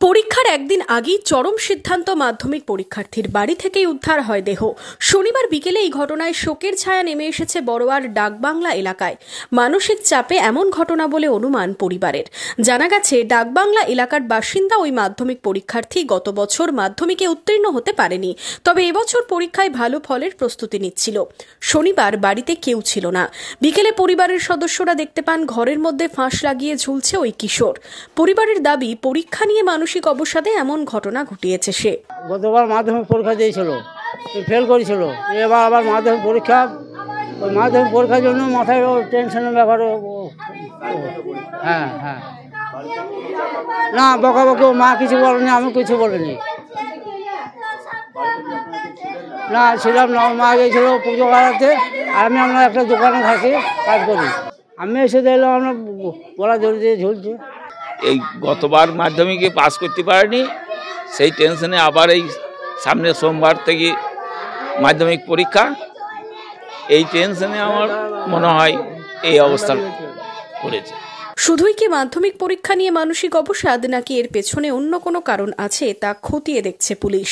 পরীক্ষার একদিন আগেই চরম সিদ্ধান্ত মাধ্যমিক পরীক্ষার্থীর বাড়ি থেকেই উদ্ধার হয় দেহ। শনিবার বিকেলে এই ঘটনায় শোকের ছায়া নেমে এসেছে বড়োয়ার ডাকবাংলা এলাকায়। মানসিক চাপে এমন ঘটনা বলে অনুমান পরিবারের। জানা গেছে, ডাকবাংলা এলাকার বাসিন্দা ওই মাধ্যমিক পরীক্ষার্থী গত বছর মাধ্যমিকে উত্তীর্ণ হতে পারেনি, তবে এবছর পরীক্ষায় ভালো ফলের প্রস্তুতি নিচ্ছিল। শনিবার বাড়িতে কেউ ছিল না। বিকেলে পরিবারের সদস্যরা দেখতে পান ঘরের মধ্যে ফাঁস লাগিয়ে ঝুলছে ওই কিশোর। পরিবারের দাবি, পরীক্ষা নিয়ে মানসিক অবসাদে এমন ঘটনা ঘটিয়েছে সে। গতবার মাধ্যমিক পরীক্ষা দিয়েছিল, ফেল করেছিল, এবার আবার মাধ্যমিক পরীক্ষা। ওই মাধ্যমিক পরীক্ষার জন্য মাথায় টেনশনের ব্যাপারে। হ্যাঁ হ্যাঁ, না বকাবকি মা কিছু বলেনি, আমি কিছু বলিনি। না ছিলাম না, মা গিয়েছিল পুজো করাতে, আর আমরা একটা দোকানে থাকি, কাজ করি। আমি এসে দেখলাম আমরা গলা জড়ি দিয়ে ঝুলছে। এই গতবার মাধ্যমিকে পাস করতে পারেনি, সেই টেনশনে আবার এই সামনে সোমবার থেকে মাধ্যমিক পরীক্ষা, এই টেনশনে আমার মনে হয় এই অবস্থা করেছে। শুধুই কি মাধ্যমিক পরীক্ষা নিয়ে মানসিক অবসাদ, নাকি এর পেছনে অন্য কোনো কারণ আছে তা খতিয়ে দেখছে পুলিশ।